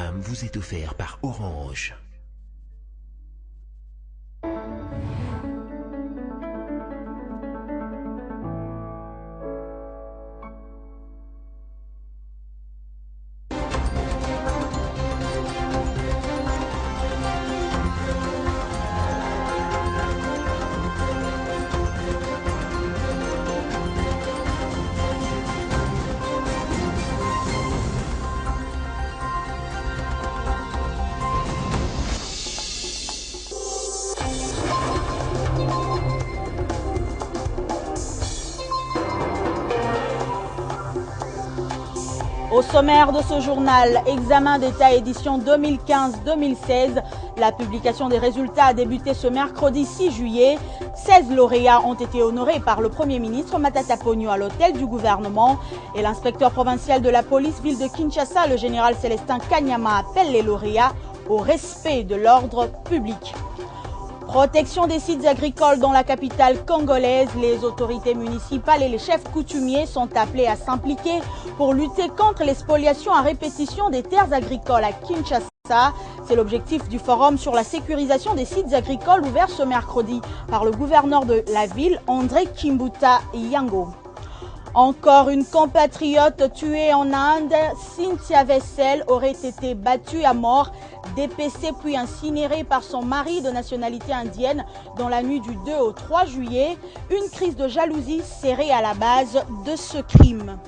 programme vous est offert par Orange. Au sommaire de ce journal, examen d'État édition 2015-2016, la publication des résultats a débuté ce mercredi 6 juillet. 16 lauréats ont été honorés par le Premier ministre Matata Ponyo à l'hôtel du gouvernement et l'inspecteur provincial de la police ville de Kinshasa, le général Célestin Kanyama, appelle les lauréats au respect de l'ordre public. Protection des sites agricoles dans la capitale congolaise, les autorités municipales et les chefs coutumiers sont appelés à s'impliquer pour lutter contre les spoliations à répétition des terres agricoles à Kinshasa. C'est l'objectif du forum sur la sécurisation des sites agricoles ouvert ce mercredi par le gouverneur de la ville, André Kimbuta Yango. Encore une compatriote tuée en Inde, Cynthia Vessel aurait été battue à mort, dépecée puis incinérée par son mari de nationalité indienne dans la nuit du 2 au 3 juillet. Une crise de jalousie serait à la base de ce crime.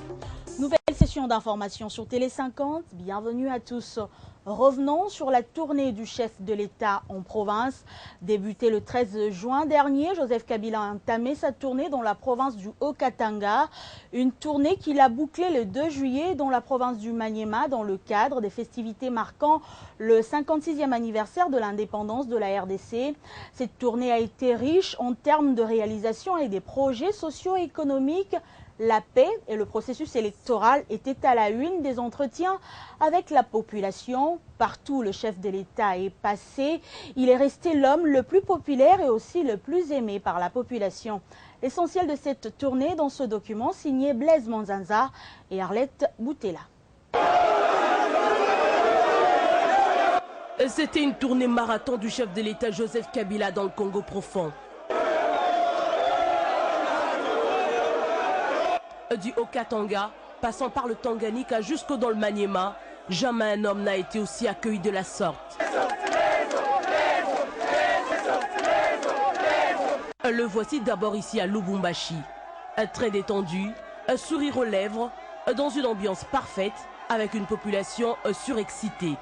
Nouvelle session d'information sur Télé 50. Bienvenue à tous. Revenons sur la tournée du chef de l'État en province. Débutée le 13 juin dernier, Joseph Kabila a entamé sa tournée dans la province du Haut-Katanga. Une tournée qu'il a bouclée le 2 juillet dans la province du Maniema dans le cadre des festivités marquant le 56e anniversaire de l'indépendance de la RDC. Cette tournée a été riche en termes de réalisation et des projets socio-économiques. La paix et le processus électoral étaient à la une des entretiens avec la population. Partout, le chef de l'État est passé. Il est resté l'homme le plus populaire et aussi le plus aimé par la population. L'essentiel de cette tournée dans ce document signé Blaise Manzanza et Arlette Boutella. C'était une tournée marathon du chef de l'État Joseph Kabila dans le Congo profond. Du Haut-Katanga, passant par le Tanganyika jusqu'au dans le Maniema, jamais un homme n'a été aussi accueilli de la sorte. Le voici d'abord ici à Lubumbashi, très détendu, un sourire aux lèvres, dans une ambiance parfaite, avec une population surexcitée.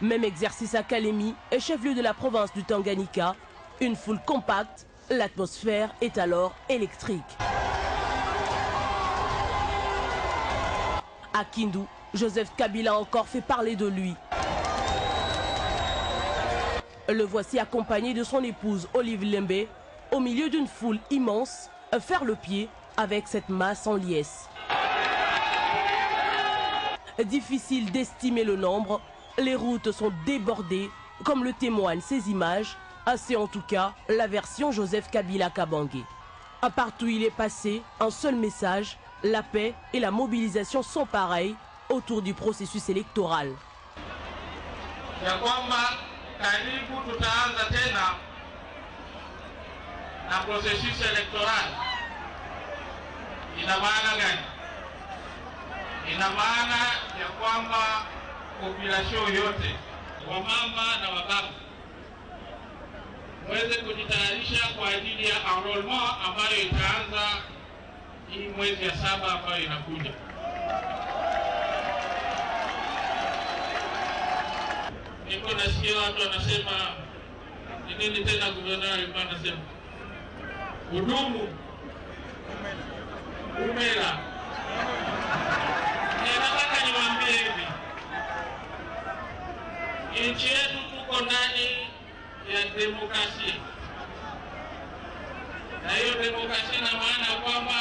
Même exercice à Kalemi, chef-lieu de la province du Tanganyika, une foule compacte, l'atmosphère est alors électrique. À Kindu, Joseph Kabila a encore fait parler de lui. Le voici accompagné de son épouse Olive Lembe, au milieu d'une foule immense, faire le pied avec cette masse en liesse. Difficile d'estimer le nombre, les routes sont débordées, comme le témoignent ces images, c'est en tout cas la version Joseph Kabila Kabange. Partout où il est passé, un seul message: la paix et la mobilisation sont pareilles autour du processus électoral. Na processus électoral ina maana gani? Ina maana ya kwamba population yote, wamama na wababa, mweze kujitayarisha kwa ajili ya enrollment ambayo itaanza hii mwezi ya 7 ambayo inakuja. Niko nasikia watu wanasema nini tena, guverneur alikuwa anasema Udumu umela. Nataka niwaambie hivi, nchi yetu tuko ndani ya demokrasia, na hiyo demokrasia ina maana kwamba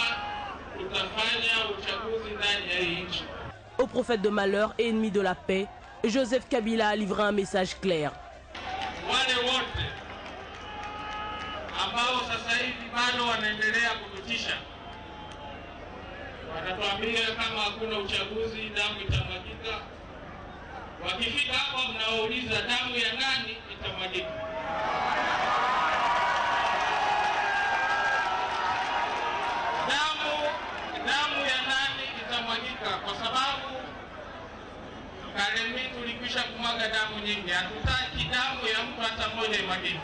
tutafanya uchaguzi ndani ya hii nchi. Au prophète de malheur et ennemi de la paix, Joseph Kabila a livré un message clair. Wale wote ambao sasa hivi bado wanaendelea kututisha, wanatuambia kama hakuna uchaguzi damu itamwagika, Wakifika hapa mnawauliza damu ya nani itamwagika. Damu ya nani itamwagika, kwa sababu Kalemi tulikwisha kumwaga damu nyingi. Hatutaki damu ya mtu hata mmoja imwagike.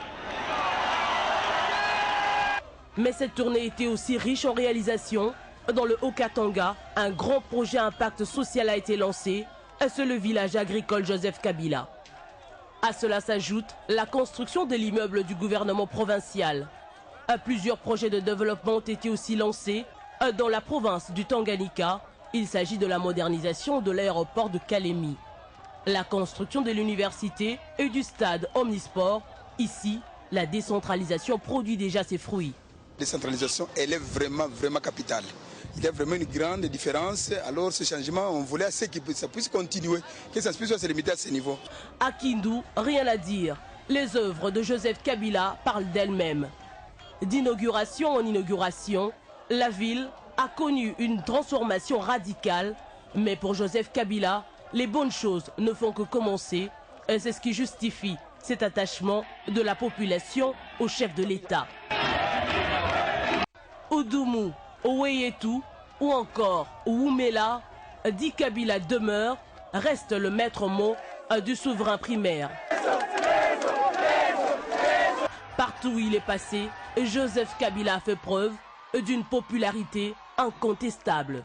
Mais cette tournée était aussi riche en réalisations. Dans le Haut-Katanga, un grand projet à impact social a été lancé, c'est le village agricole Joseph Kabila. À cela s'ajoute la construction de l'immeuble du gouvernement provincial. Plusieurs projets de développement ont été aussi lancés dans la province du Tanganyika. Il s'agit de la modernisation de l'aéroport de Kalemi, la construction de l'université et du stade Omnisport. Ici, la décentralisation produit déjà ses fruits. La décentralisation, elle est vraiment capitale. Il y a vraiment une grande différence. Alors ce changement, on voulait que ça puisse continuer, que ça puisse se limiter à ce niveau. À Kindu, rien à dire. Les œuvres de Joseph Kabila parlent d'elles-mêmes. D'inauguration en inauguration, la ville a connu une transformation radicale. Mais pour Joseph Kabila, les bonnes choses ne font que commencer. Et c'est ce qui justifie cet attachement de la population au chef de l'État. Oudoumou, Oweyetou ou encore Oumela, dit Kabila demeure, reste le maître mot du souverain primaire. Partout où il est passé, Joseph Kabila a fait preuve d'une popularité incontestable.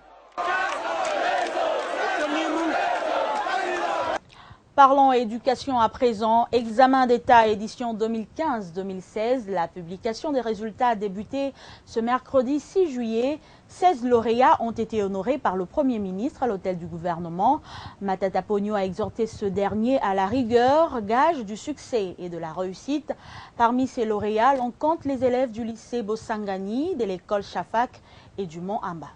Parlons éducation à présent. Examen d'État édition 2015-2016. La publication des résultats a débuté ce mercredi 6 juillet. 16 lauréats ont été honorés par le Premier ministre à l'hôtel du gouvernement. Matata Ponyo a exhorté ce dernier à la rigueur, gage du succès et de la réussite. Parmi ces lauréats, l'on compte les élèves du lycée Bosangani, de l'école Shafak et du Mont Amba.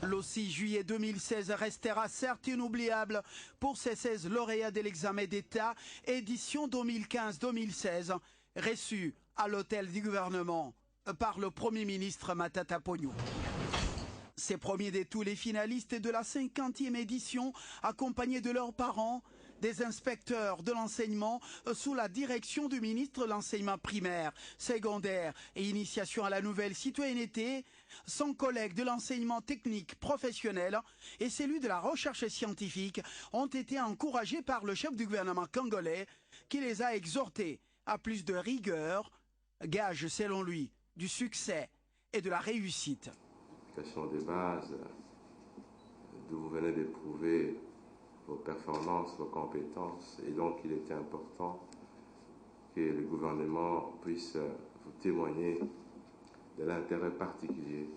Le 6 juillet 2016 restera certes inoubliable pour ces 16 lauréats de l'examen d'État édition 2015-2016 reçus à l'hôtel du gouvernement par le Premier ministre Matata Ponyo. Ces premiers de tous les finalistes de la 50e édition, accompagnés de leurs parents, des inspecteurs de l'enseignement sous la direction du ministre de l'enseignement primaire, secondaire et initiation à la nouvelle citoyenneté, son collègue de l'enseignement technique professionnel et celui de la recherche scientifique ont été encouragés par le chef du gouvernement congolais qui les a exhortés à plus de rigueur, gage selon lui du succès et de la réussite. Question de base, d'où vous venez d'éprouver vos performances, vos compétences, et donc il était important que le gouvernement puisse vous témoigner de l'intérêt particulier,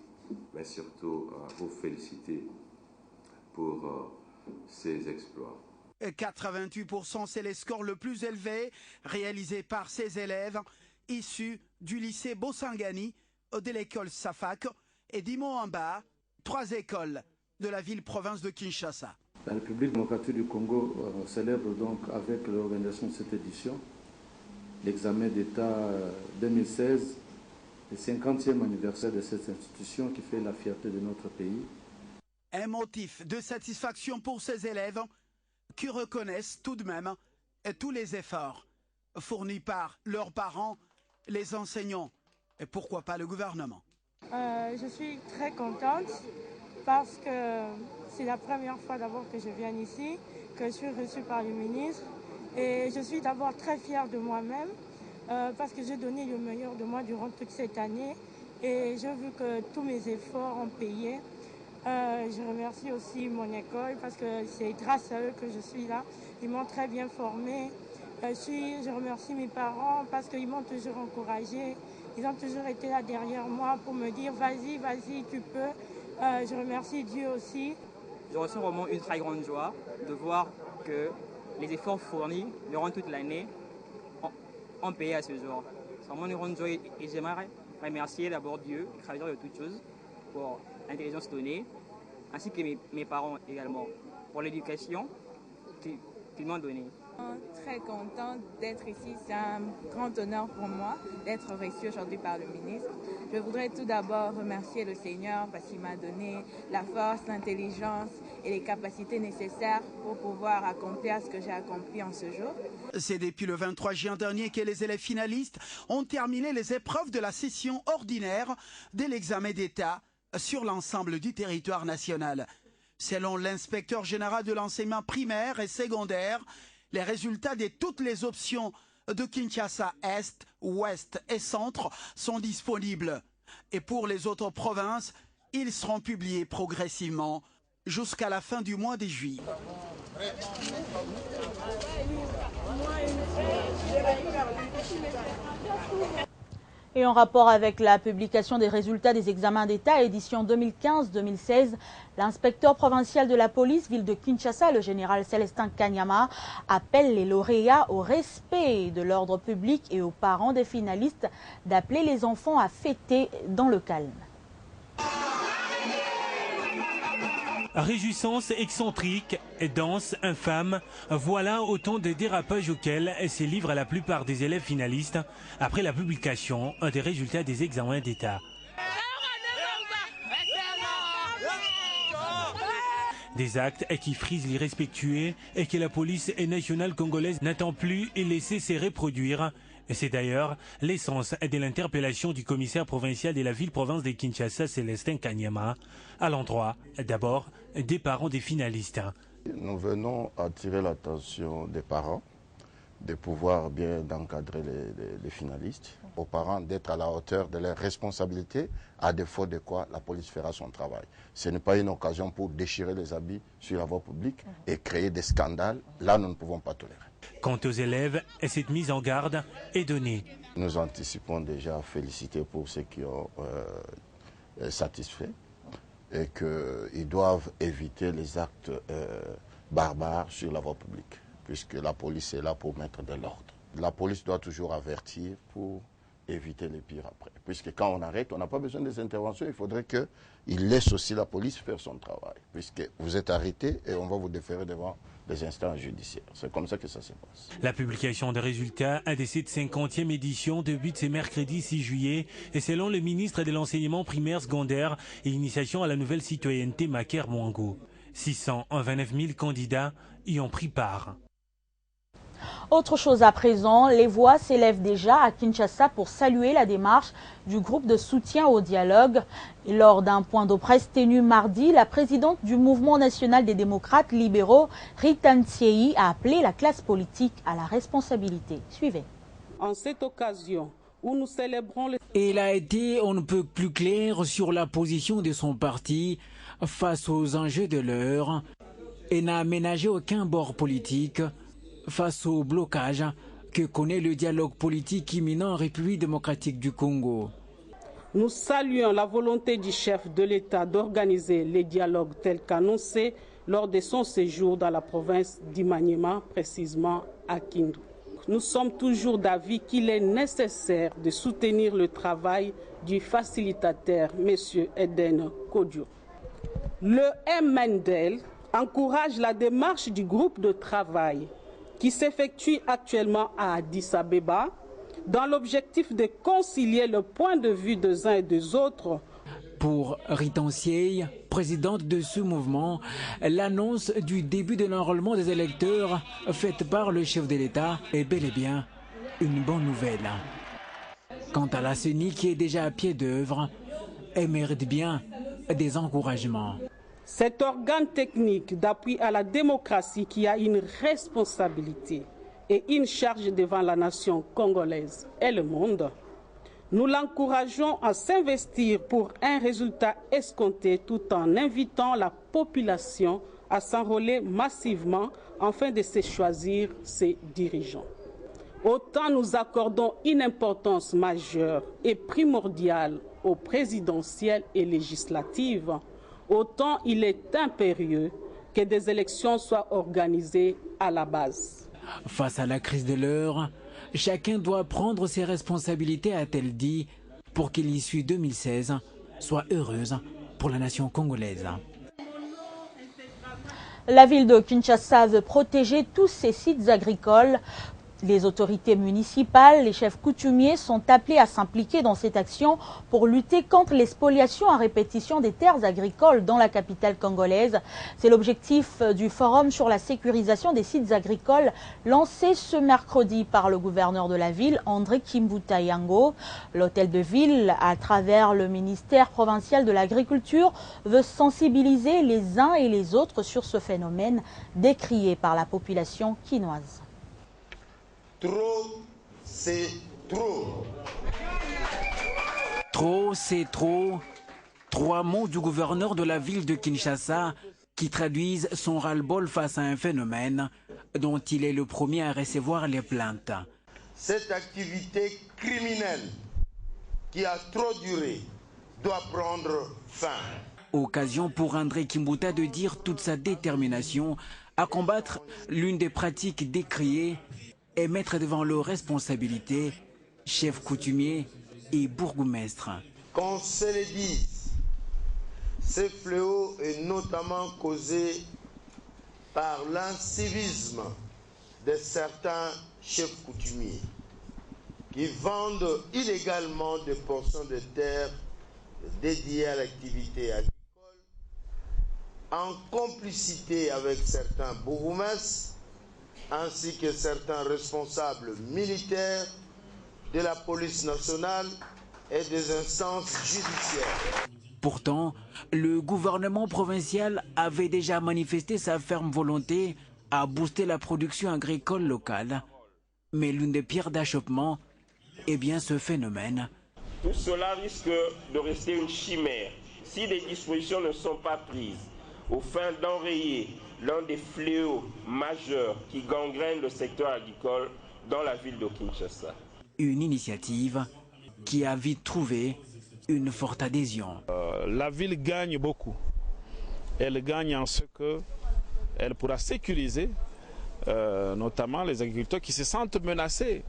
mais surtout vous féliciter pour ces exploits. 88%, c'est les scores le plus élevé réalisés par ces élèves issus du lycée Bosangani, de l'école Safak et d'Imoamba, 3 écoles de la ville-province de Kinshasa. La République démocratique du Congo célèbre donc avec l'organisation de cette édition l'examen d'État 2016, le 50e anniversaire de cette institution qui fait la fierté de notre pays. Un motif de satisfaction pour ces élèves qui reconnaissent tout de même tous les efforts fournis par leurs parents, les enseignants et pourquoi pas le gouvernement. Je suis très contente parce que c'est la première fois d'abord que je viens ici, que je suis reçue par le ministre. Et je suis d'abord très fière de moi-même parce que j'ai donné le meilleur de moi durant toute cette année. Et j'ai vu que tous mes efforts ont payé. Je remercie aussi mon école parce que c'est grâce à eux que je suis là. Ils m'ont très bien formée. Je remercie mes parents parce qu'ils m'ont toujours encouragée. Ils ont toujours été là derrière moi pour me dire vas-y, vas-y, tu peux. Je remercie Dieu aussi. Je ressens vraiment une très grande joie de voir que les efforts fournis durant toute l'année ont payé à ce jour. C'est vraiment une grande joie et j'aimerais remercier d'abord Dieu, le créateur de toutes choses, pour l'intelligence donnée, ainsi que mes parents également, pour l'éducation qu'ils m'ont donnée. Très contente d'être ici. C'est un grand honneur pour moi d'être reçue aujourd'hui par le ministre. Je voudrais tout d'abord remercier le Seigneur parce qu'il m'a donné la force, l'intelligence et les capacités nécessaires pour pouvoir accomplir ce que j'ai accompli en ce jour. C'est depuis le 23 juin dernier que les élèves finalistes ont terminé les épreuves de la session ordinaire de l'examen d'État sur l'ensemble du territoire national. Selon l'inspecteur général de l'enseignement primaire et secondaire, les résultats de toutes les options de Kinshasa Est, Ouest et Centre sont disponibles. Et pour les autres provinces, ils seront publiés progressivement jusqu'à la fin du mois de juillet. Et en rapport avec la publication des résultats des examens d'État édition 2015-2016, l'inspecteur provincial de la police ville de Kinshasa, le général Célestin Kanyama, appelle les lauréats au respect de l'ordre public et aux parents des finalistes d'appeler les enfants à fêter dans le calme. Réjouissance excentrique, danse infâme, voilà autant de dérapages auxquels se livrent la plupart des élèves finalistes après la publication des résultats des examens d'État. Des actes qui frisent les respectueux et que la police nationale congolaise n'attend plus et laisser se reproduire. C'est d'ailleurs l'essence de l'interpellation du commissaire provincial de la ville-province de Kinshasa, Célestin Kanyama, à l'endroit d'abord des parents des finalistes. Nous venons attirer l'attention des parents de pouvoir bien encadrer les finalistes, aux parents d'être à la hauteur de leurs responsabilités, à défaut de quoi la police fera son travail. Ce n'est pas une occasion pour déchirer les habits sur la voie publique et créer des scandales. Là, nous ne pouvons pas tolérer. Quant aux élèves, cette mise en garde est donnée. Nous anticipons déjà féliciter pour ceux qui ont satisfait et qu'ils doivent éviter les actes barbares sur la voie publique, puisque la police est là pour mettre de l'ordre. La police doit toujours avertir pour éviter les pires après. Puisque quand on arrête, on n'a pas besoin des interventions, il faudrait qu'il laisse aussi la police faire son travail. Puisque vous êtes arrêté et on va vous déférer devant des instances judiciaires. C'est comme ça que ça se passe. La publication des résultats de cette 50e édition débute ce mercredi 6 juillet et selon le ministre de l'enseignement primaire secondaire et initiation à la nouvelle citoyenneté Maker Mwango. 629 000 candidats y ont pris part. Autre chose à présent, les voix s'élèvent déjà à Kinshasa pour saluer la démarche du groupe de soutien au dialogue. Et lors d'un point de presse tenu mardi, la présidente du Mouvement national des démocrates libéraux, Rita Ntsiei, a appelé la classe politique à la responsabilité. Suivez. En cette occasion où nous célébrons le... Il a été on ne peut plus clair sur la position de son parti face aux enjeux de l'heure et n'a aménagé aucun bord politique face au blocage que connaît le dialogue politique imminent en République démocratique du Congo. Nous saluons la volonté du chef de l'État d'organiser les dialogues tels qu'annoncé lors de son séjour dans la province d'Imaniema, précisément à Kindu. Nous sommes toujours d'avis qu'il est nécessaire de soutenir le travail du facilitateur, M. Eden Kodio. Le MNDL encourage la démarche du groupe de travail qui s'effectue actuellement à Addis Abeba dans l'objectif de concilier le point de vue des uns et des autres. Pour Rita Ntsiei, présidente de ce mouvement, l'annonce du début de l'enrôlement des électeurs faite par le chef de l'État est bel et bien une bonne nouvelle. Quant à la CENI qui est déjà à pied d'œuvre, elle mérite bien des encouragements. Cet organe technique d'appui à la démocratie qui a une responsabilité et une charge devant la nation congolaise et le monde, nous l'encourageons à s'investir pour un résultat escompté tout en invitant la population à s'enrôler massivement afin de se choisir ses dirigeants. Autant nous accordons une importance majeure et primordiale aux présidentielles et législatives, autant il est impérieux que des élections soient organisées à la base. Face à la crise de l'heure, chacun doit prendre ses responsabilités, a-t-elle dit, pour que l'issue 2016 soit heureuse pour la nation congolaise. La ville de Kinshasa veut protéger tous ses sites agricoles. Les autorités municipales, les chefs coutumiers sont appelés à s'impliquer dans cette action pour lutter contre les spoliations à répétition des terres agricoles dans la capitale congolaise. C'est l'objectif du forum sur la sécurisation des sites agricoles lancé ce mercredi par le gouverneur de la ville, André Kimbuta Yango. L'hôtel de ville, à travers le ministère provincial de l'agriculture, veut sensibiliser les uns et les autres sur ce phénomène décrié par la population quinoise. Trop, c'est trop. Trop, c'est trop. 3 mots du gouverneur de la ville de Kinshasa qui traduisent son ras-le-bol face à un phénomène dont il est le premier à recevoir les plaintes. Cette activité criminelle qui a trop duré doit prendre fin. Occasion pour André Kimbuta de dire toute sa détermination à combattre l'une des pratiques décriées et mettre devant leurs responsabilités chefs coutumiers et bourgmestres. Qu'on se le dise, ce fléau est notamment causé par l'incivisme de certains chefs coutumiers qui vendent illégalement des portions de terre dédiées à l'activité agricole en complicité avec certains bourgmestres ainsi que certains responsables militaires de la police nationale et des instances judiciaires. Pourtant, le gouvernement provincial avait déjà manifesté sa ferme volonté à booster la production agricole locale. Mais l'une des pierres d'achoppement est bien ce phénomène. Tout cela risque de rester une chimère si des dispositions ne sont pas prises au fin d'enrayer l'un des fléaux majeurs qui gangrènent le secteur agricole dans la ville de Kinshasa. Une initiative qui a vite trouvé une forte adhésion. La ville gagne beaucoup. Elle gagne en ce qu'elle pourra sécuriser notamment les agriculteurs qui se sentent menacés.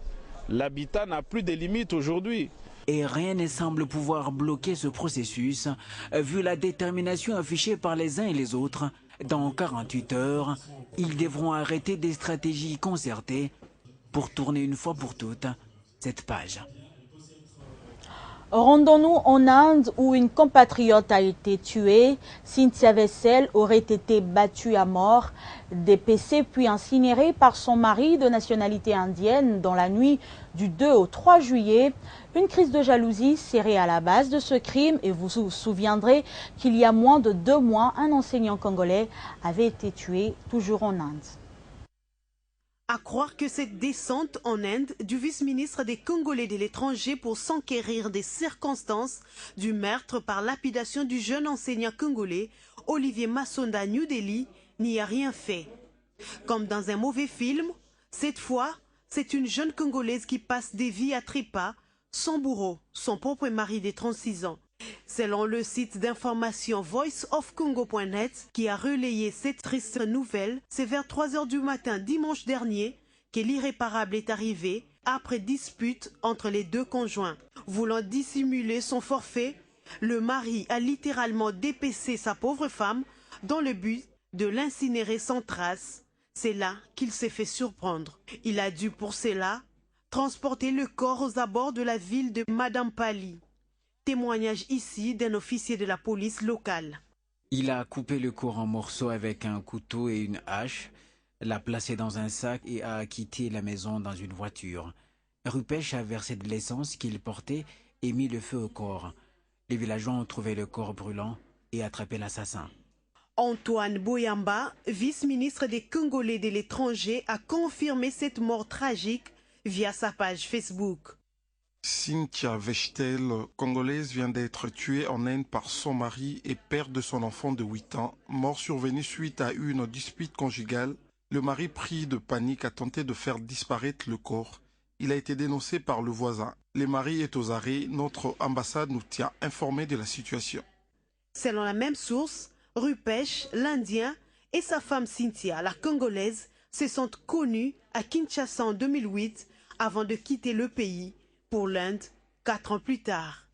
L'habitat n'a plus de limites aujourd'hui. Et rien ne semble pouvoir bloquer ce processus, vu la détermination affichée par les uns et les autres. Dans 48 heures, ils devront arrêter des stratégies concertées pour tourner une fois pour toutes cette page. Rendons-nous en Inde où une compatriote a été tuée. Cynthia Vessel aurait été battue à mort, dépecée puis incinérée par son mari de nationalité indienne dans la nuit du 2 au 3 juillet. Une crise de jalousie serait à la base de ce crime et vous vous souviendrez qu'il y a moins de 2 mois, un enseignant congolais avait été tué toujours en Inde. À croire que cette descente en Inde du vice-ministre des Congolais de l'étranger pour s'enquérir des circonstances du meurtre par lapidation du jeune enseignant congolais Olivier Massonda à New Delhi n'y a rien fait. Comme dans un mauvais film, cette fois, c'est une jeune Congolaise qui passe des vies à trépas, son bourreau, son propre mari de 36 ans. Selon le site d'information voiceofcongo.net qui a relayé cette triste nouvelle, c'est vers 3 h du matin dimanche dernier que l'irréparable est arrivé après dispute entre les deux conjoints. Voulant dissimuler son forfait, le mari a littéralement dépecé sa pauvre femme dans le but de l'incinérer sans trace. C'est là qu'il s'est fait surprendre. Il a dû pour cela transporter le corps aux abords de la ville de Madampally. Témoignage ici d'un officier de la police locale. Il a coupé le corps en morceaux avec un couteau et une hache, l'a placé dans un sac et a quitté la maison dans une voiture. Rupesh a versé de l'essence qu'il portait et mis le feu au corps. Les villageois ont trouvé le corps brûlant et attrapé l'assassin. Antoine Boyamba, vice-ministre des Congolais de l'étranger, a confirmé cette mort tragique via sa page Facebook. Cynthia Vessel, congolaise, vient d'être tuée en Inde par son mari et père de son enfant de 8 ans, mort survenue suite à une dispute conjugale. Le mari, pris de panique, a tenté de faire disparaître le corps. Il a été dénoncé par le voisin. Le mari est aux arrêts. Notre ambassade nous tient informés de la situation. Selon la même source, Rupesh, l'Indien, et sa femme Cynthia, la Congolaise, se sont connus à Kinshasa en 2008 avant de quitter le pays pour l'Inde 4 ans plus tard.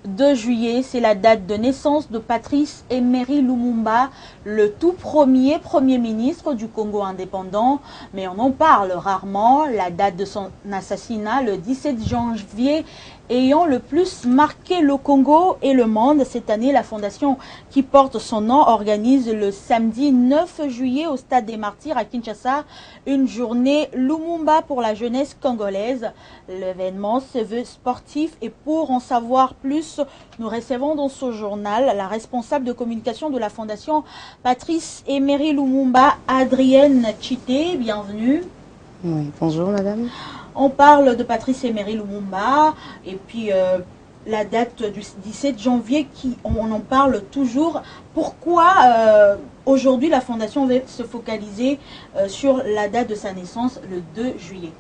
2 juillet, c'est la date de naissance de Patrice Emery Lumumba, le tout premier Premier ministre du Congo indépendant. Mais on en parle rarement. La date de son assassinat, le 17 janvier, ayant le plus marqué le Congo et le monde. Cette année, la fondation qui porte son nom organise le samedi 9 juillet au Stade des Martyrs à Kinshasa une journée Lumumba pour la jeunesse congolaise. L'événement se veut sportif et pour en savoir plus, nous recevons dans ce journal la responsable de communication de la fondation Patrice Emery Lumumba, Adrienne Chité. Bienvenue. Oui, bonjour madame. On parle de Patrice Emery Lumumba et puis la date du 17 janvier, on en parle toujours. Pourquoi aujourd'hui la Fondation va se focaliser sur la date de sa naissance, le 2 juillet?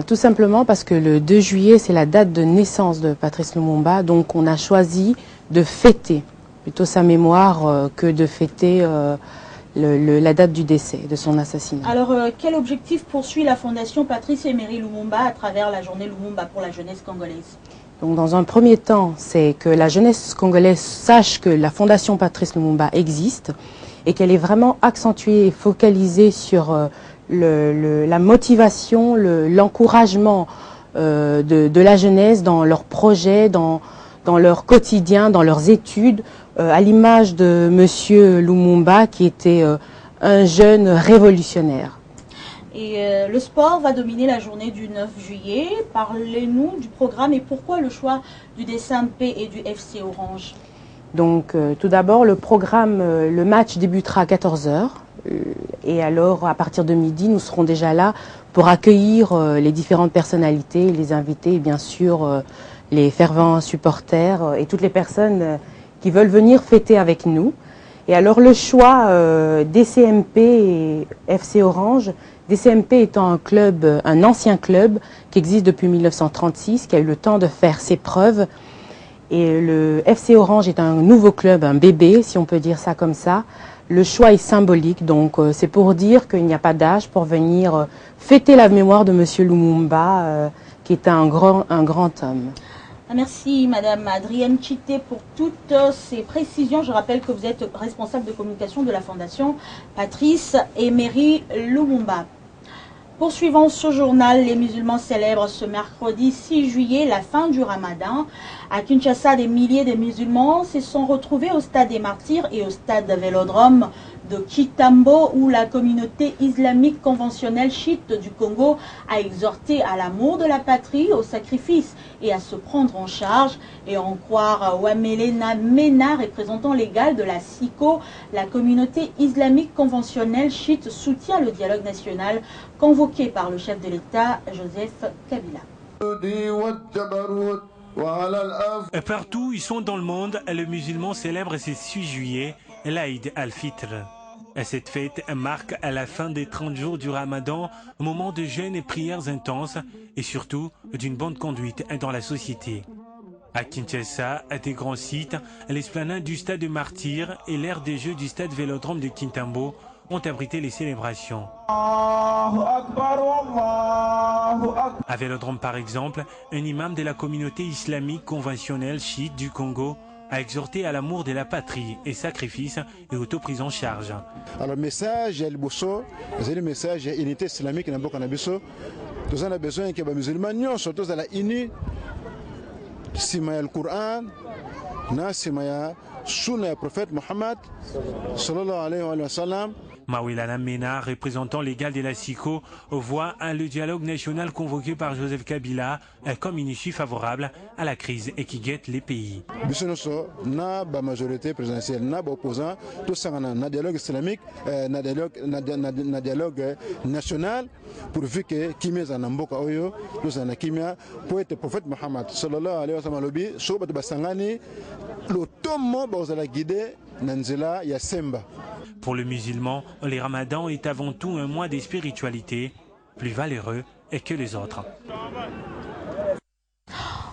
Tout simplement parce que le 2 juillet, c'est la date de naissance de Patrice Lumumba. Donc on a choisi de fêter plutôt sa mémoire que de fêter la date du décès, de son assassinat. Alors, quel objectif poursuit la Fondation Patrice Emery Lumumba à travers la journée Lumumba pour la jeunesse congolaise? Donc, dans un premier temps, c'est que la jeunesse congolaise sache que la Fondation Patrice Lumumba existe et qu'elle est vraiment accentuée et focalisée sur la motivation, l'encouragement de la jeunesse dans leurs projets, dans leur quotidien, dans leurs études, à l'image de Monsieur Lumumba qui était un jeune révolutionnaire. Et le sport va dominer la journée du 9 juillet. Parlez-nous du programme et pourquoi le choix du DSMP et du FC Orange? Donc tout d'abord, le programme, le match débutera à 14 h. Et alors, à partir de midi, nous serons déjà là pour accueillir les différentes personnalités, les invités et bien sûr les fervents supporters et toutes les personnes qui veulent venir fêter avec nous. Et alors le choix DCMP et FC Orange, DCMP étant un club, un ancien club qui existe depuis 1936, qui a eu le temps de faire ses preuves. Et le FC Orange est un nouveau club, un bébé, si on peut dire ça comme ça. Le choix est symbolique, donc c'est pour dire qu'il n'y a pas d'âge pour venir fêter la mémoire de Monsieur Lumumba, qui était un grand homme. Merci Madame Adrienne Chité pour toutes ces précisions. Je rappelle que vous êtes responsable de communication de la Fondation Patrice Emery Lumumba. Poursuivons ce journal, les musulmans célèbrent ce mercredi 6 juillet la fin du Ramadan. À Kinshasa, des milliers de musulmans se sont retrouvés au Stade des Martyrs et au Stade Vélodrome de Kitambo où la communauté islamique conventionnelle chiite du Congo a exhorté à l'amour de la patrie, au sacrifice et à se prendre en charge. Et en croire Wamelena Mena, représentant légal de la SICO, la communauté islamique conventionnelle chiite soutient le dialogue national convoqué par le chef de l'État, Joseph Kabila. Partout où ils sont dans le monde, les musulmans célèbrent ce 6 juillet l'Aïd al-Fitr. Cette fête marque à la fin des 30 jours du Ramadan un moment de jeûne et prières intenses et surtout d'une bonne conduite dans la société. À Kinshasa, à des grands sites, l'esplanade du Stade des Martyrs et l'aire des Jeux du Stade Vélodrome de Kintambo ont abrité les célébrations. À Vélodrome par exemple, un imam de la communauté islamique conventionnelle chiite du Congo a exhorté à l'amour de la patrie et sacrifice et auto-prise en charge. Alors le message est le message de l'unité islamique dans le Canabiso. Nous avons besoin que les musulmans soient tous dans la unie. Si le Coran, si le Sunna du prophète Mohammed, sallallahu alayhi wa sallam. Mawilana Mena, représentant légal de la SICO, voit le dialogue national convoqué par Joseph Kabila comme une issue favorable à la crise et qui guette les pays. Na ba majorité présidentielle, na ba opposant, tout ça na dialogue islamique, na dialogue national, pourvu que Kimia Zanamboka Oyo, nous en a Kimia, pour être prophète Mohammed sallallahu alayhi wa sallam lobi, sobat basangani, le tomo bazala guidé nanzela ya semba. Pour le musulman, le Ramadan est avant tout un mois de spiritualité, plus valeureux que les autres.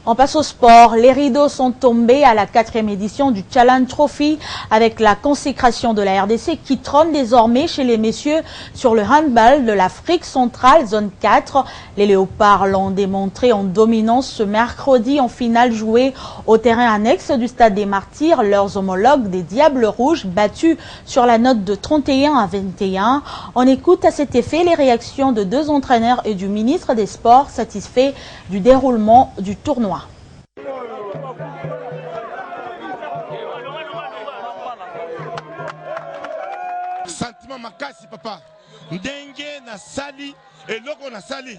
On passe au sport. Les rideaux sont tombés à la 4e édition du Challenge Trophy avec la consécration de la RDC qui trône désormais chez les messieurs sur le handball de l'Afrique centrale, zone 4. Les Léopards l'ont démontré en dominance ce mercredi en finale jouée au terrain annexe du Stade des Martyrs. Leurs homologues des Diables Rouges battus sur la note de 31-21. On écoute à cet effet les réactions de 2 entraîneurs et du ministre des Sports satisfaits du déroulement du tournoi. Sentiment makasi papa ndenge na sali eloko na sali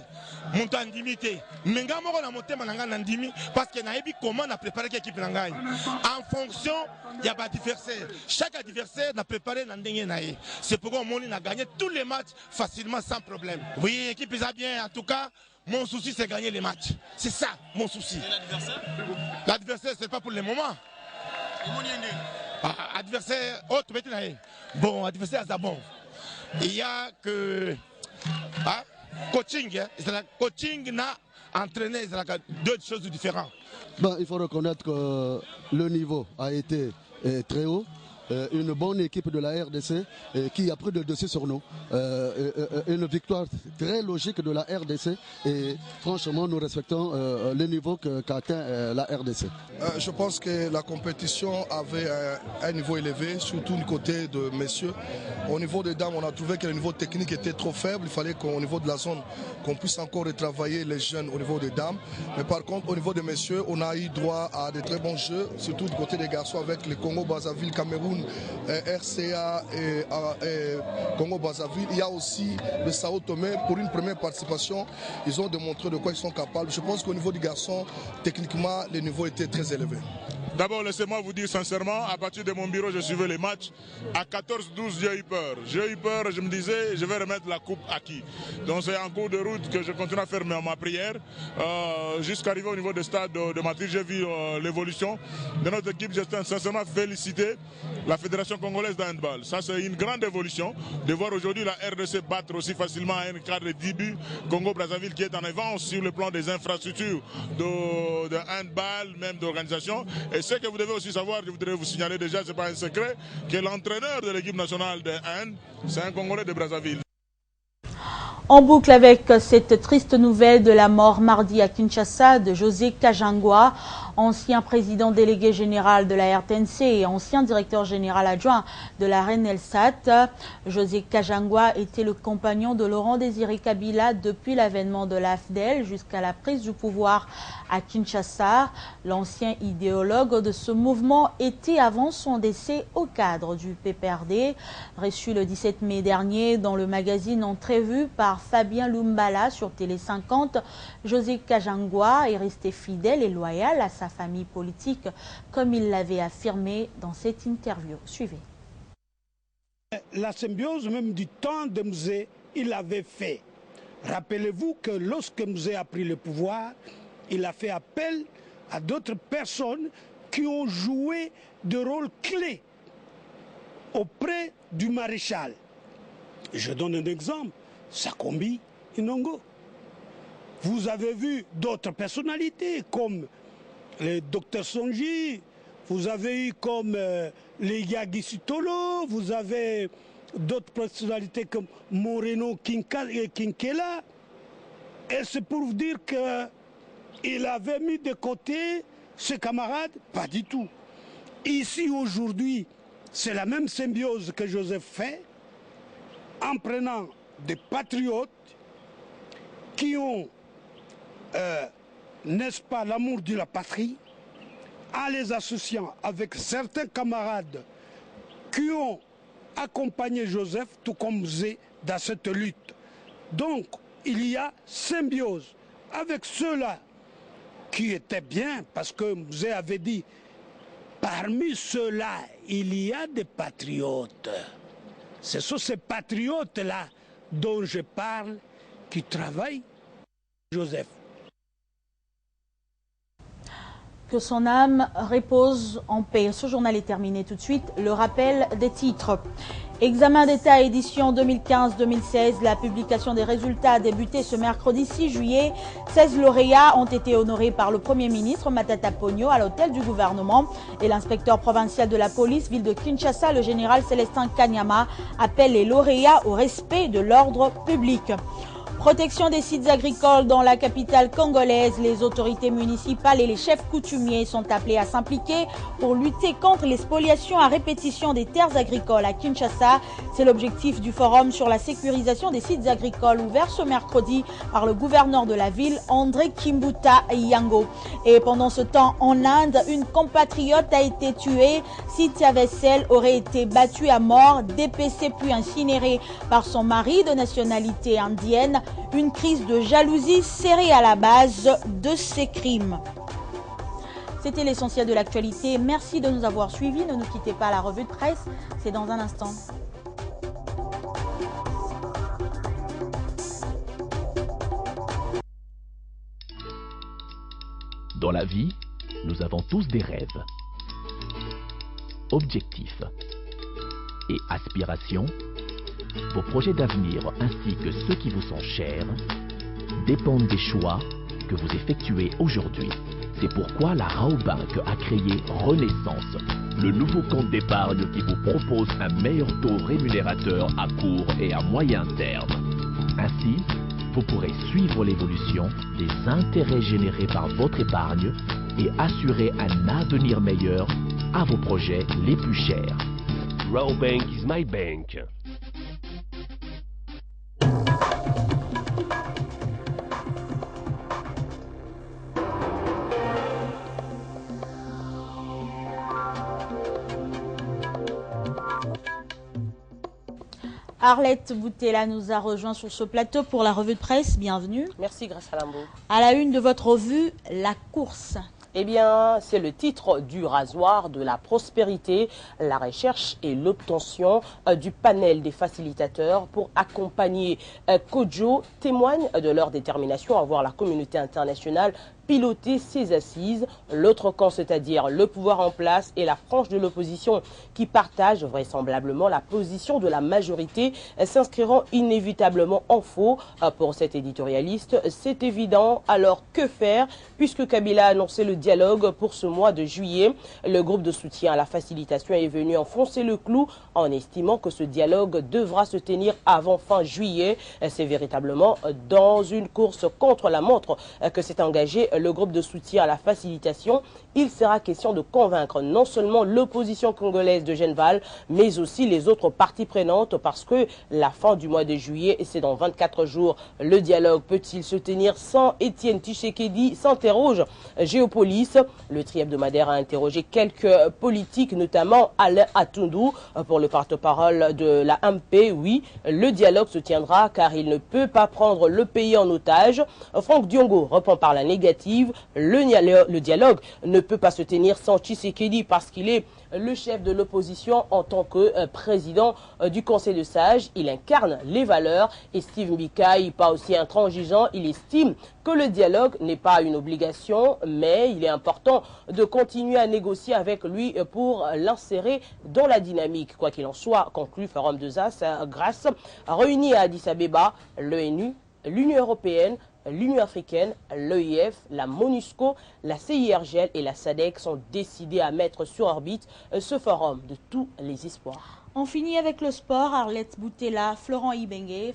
monto andimité menga moko na motema na nga na ndimi parce que nayebi comment na préparer équipe na ngai en fonction ya ba adversaire, chaque adversaire na préparé na ndenge na ye. C'est pourquoi on a gagné tous les matchs facilement sans problème. Oui, équipe est bien en tout cas. Mon souci, c'est gagner les matchs. C'est ça, mon souci. L'adversaire, c'est pas pour le moment. Adversaire, autre, bon, adversaire, c'est bon. Il y a que coaching. Coaching n'a entraîné, c'est deux choses différentes. Ben, il faut reconnaître que le niveau a été très haut. Une bonne équipe de la RDC qui a pris le dossier sur nous. Une victoire très logique de la RDC et franchement nous respectons le niveau qu'a atteint la RDC. Je pense que la compétition avait un niveau élevé, surtout du côté de messieurs. Au niveau des dames, on a trouvé que le niveau technique était trop faible. Il fallait qu'au niveau de la zone, qu'on puisse encore retravailler les jeunes au niveau des dames. Mais par contre, au niveau des messieurs, on a eu droit à de très bons jeux, surtout du côté des garçons avec le Congo-Brazzaville, Cameroun, RCA et Congo-Brazzaville. Il y a aussi le Sao Tomé. Pour une première participation, ils ont démontré de quoi ils sont capables. Je pense qu'au niveau du garçon, techniquement, le niveau était très élevé. D'abord, laissez-moi vous dire sincèrement, à partir de mon bureau, je suivais les matchs. À 14-12, j'ai eu peur. J'ai eu peur, je me disais, je vais remettre la coupe à qui? Donc c'est en cours de route que je continue à faire ma prière. Jusqu'à arriver au niveau du stade de Madrid, j'ai vu l'évolution de notre équipe. J'ai sincèrement félicité la Fédération congolaise de handball. Ça, c'est une grande évolution de voir aujourd'hui la RDC battre aussi facilement un quart de 10 buts. Congo-Brazzaville qui est en avance sur le plan des infrastructures de handball, même d'organisation. Et ce que vous devez aussi savoir, je voudrais vous signaler déjà, ce n'est pas un secret, que l'entraîneur de l'équipe nationale de hand, c'est un Congolais de Brazzaville. On boucle avec cette triste nouvelle de la mort mardi à Kinshasa de José Kajangwa, ancien président délégué général de la RTNC et ancien directeur général adjoint de la RENELSAT. José Kajangwa était le compagnon de Laurent Désiré Kabila depuis l'avènement de l'AFDEL jusqu'à la prise du pouvoir à Kinshasa. L'ancien idéologue de ce mouvement était avant son décès au cadre du PPRD. Reçu le 17 mai dernier dans le magazine Entrevue par Fabien Lumbala sur Télé 50, José Kajangwa est resté fidèle et loyal à sa famille politique, comme il l'avait affirmé dans cette interview. Suivez. La symbiose même du temps de Mzee, il l'avait fait. Rappelez-vous que lorsque Mzee a pris le pouvoir, il a fait appel à d'autres personnes qui ont joué de rôles clés auprès du maréchal. Je donne un exemple. Sakombi Inongo. Vous avez vu d'autres personnalités comme le docteur Sonji, vous avez eu comme les Yagi Sitolo, vous avez d'autres personnalités comme Moreno Kinkela. Et c'est pour vous dire qu'il avait mis de côté ses camarades, pas du tout. Ici aujourd'hui, c'est la même symbiose que Joseph fait en prenant des patriotes qui ont, n'est-ce pas, l'amour de la patrie, en les associant avec certains camarades qui ont accompagné Joseph, tout comme Mzee, dans cette lutte. Donc, il y a symbiose avec ceux-là qui étaient bien, parce que Mzee avait dit, parmi ceux-là, il y a des patriotes. Ce sont ces patriotes-là dont je parle, qui travaillent, Joseph. Que son âme repose en paix. Ce journal est terminé tout de suite. Le rappel des titres. Examen d'État édition 2015-2016, la publication des résultats a débuté ce mercredi 6 juillet. 16 lauréats ont été honorés par le Premier ministre Matata Ponyo à l'hôtel du gouvernement et l'inspecteur provincial de la police ville de Kinshasa, le général Célestin Kanyama, appelle les lauréats au respect de l'ordre public. Protection des sites agricoles dans la capitale congolaise, les autorités municipales et les chefs coutumiers sont appelés à s'impliquer pour lutter contre les spoliations à répétition des terres agricoles à Kinshasa. C'est l'objectif du forum sur la sécurisation des sites agricoles ouvert ce mercredi par le gouverneur de la ville, André Kimbuta Yango. Et pendant ce temps, en Inde, une compatriote a été tuée. Cynthia Vessel aurait été battue à mort, dépecée puis incinérée par son mari de nationalité indienne. Une crise de jalousie serait à la base de ces crimes. C'était l'essentiel de l'actualité. Merci de nous avoir suivis. Ne nous quittez pas, la revue de presse, c'est dans un instant. Dans la vie, nous avons tous des rêves, objectifs et aspirations. Vos projets d'avenir ainsi que ceux qui vous sont chers dépendent des choix que vous effectuez aujourd'hui. C'est pourquoi la Raobank a créé Renaissance, le nouveau compte d'épargne qui vous propose un meilleur taux rémunérateur à court et à moyen terme. Ainsi, vous pourrez suivre l'évolution des intérêts générés par votre épargne et assurer un avenir meilleur à vos projets les plus chers. Raobank is my bank. Arlette Boutella nous a rejoint sur ce plateau pour la revue de presse. Bienvenue. Merci Grâce à Lambeau. À la une de votre revue, la course. Eh bien, c'est le titre du rasoir de la prospérité, la recherche et l'obtention du panel des facilitateurs pour accompagner Kodjo témoignent de leur détermination à voir la communauté internationale piloter ses assises. L'autre camp, c'est-à-dire le pouvoir en place et la frange de l'opposition qui partage vraisemblablement la position de la majorité, s'inscriront inévitablement en faux. Pour cet éditorialiste, c'est évident. Alors que faire puisque Kabila a annoncé le dialogue pour ce mois de juillet? Le groupe de soutien à la facilitation est venu enfoncer le clou en estimant que ce dialogue devra se tenir avant fin juillet. C'est véritablement dans une course contre la montre que s'est engagé le groupe de soutien à la facilitation. Il sera question de convaincre non seulement l'opposition congolaise de Genval, mais aussi les autres parties prenantes, parce que la fin du mois de juillet, c'est dans 24 jours. Le dialogue peut-il se tenir sans Étienne Tshisekedi, s'interroge Géopolis. Le tri-hebdomadaire a interrogé quelques politiques, notamment Alain Atundou. Pour le porte-parole de la MP, oui, le dialogue se tiendra car il ne peut pas prendre le pays en otage. Franck Diongo répond par la négative. Le dialogue ne peut pas se tenir sans Tshisekedi parce qu'il est le chef de l'opposition en tant que président du Conseil de sages. Il incarne les valeurs et Steve Mbikai, pas aussi intransigeant, il estime que le dialogue n'est pas une obligation, mais il est important de continuer à négocier avec lui pour l'insérer dans la dynamique. Quoi qu'il en soit, conclut Forum de Zas, grâce réunis à Addis Abeba, l'ONU, l'Union européenne, l'Union africaine, l'EIF, la MONUSCO, la CIRGL et la SADC sont décidés à mettre sur orbite ce forum de tous les espoirs. On finit avec le sport. Arlette Boutella, Florent Ibengue.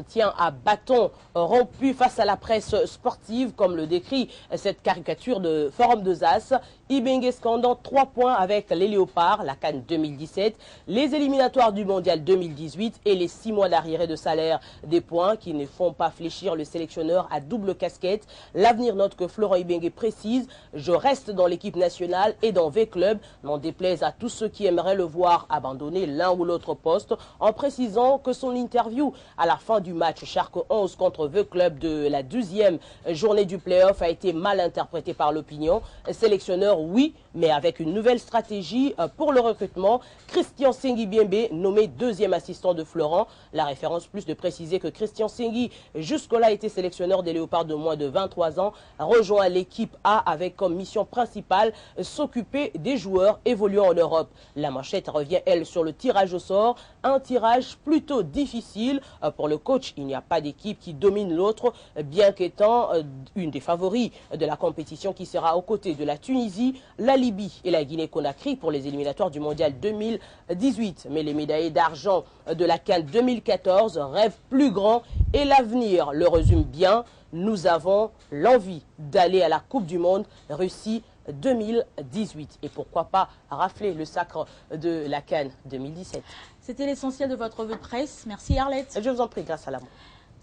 Tient à bâton rompu face à la presse sportive, comme le décrit cette caricature de Forum de Zas. Ibengue scandant 3 points avec les Léopards, la CAN 2017, les éliminatoires du Mondial 2018 et les 6 mois d'arriéré de salaire. Des points qui ne font pas fléchir le sélectionneur à double casquette. L'avenir note que Florent Ibengue précise: je reste dans l'équipe nationale et dans V-Club, n'en déplaise à tous ceux qui aimeraient le voir abandonner l'un ou l'autre poste, en précisant que son interview à la fin du match Charque 11 contre V-Club de la 12e journée du play-off a été mal interprétée par l'opinion. Sélectionneur oui, mais avec une nouvelle stratégie pour le recrutement. Christian Sengui Biembe, nommé deuxième assistant de Florent. La référence plus de préciser que Christian Sengui, jusque-là été sélectionneur des Léopards de moins de 23 ans, rejoint l'équipe A avec comme mission principale s'occuper des joueurs évoluant en Europe. La manchette revient, elle, sur le tirage au sort. Un tirage plutôt difficile. Pour le coach, il n'y a pas d'équipe qui domine l'autre, bien qu'étant une des favoris de la compétition qui sera aux côtés de la Tunisie, la Libye et la Guinée-Conakry pour les éliminatoires du Mondial 2018. Mais les médaillés d'argent de la CAN 2014 rêvent plus grand et l'avenir le résume bien. Nous avons l'envie d'aller à la Coupe du Monde Russie 2018. Et pourquoi pas rafler le sacre de la CAN 2017. C'était l'essentiel de votre revue de presse. Merci Arlette. Je vous en prie, grâce à l'amour.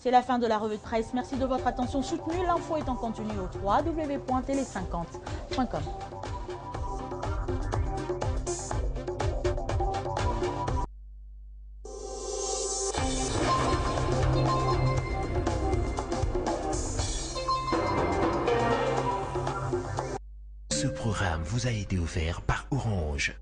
C'est la fin de la revue de presse. Merci de votre attention soutenue. L'info est en continu au www.tele50.com. Ce programme vous a été offert par Orange.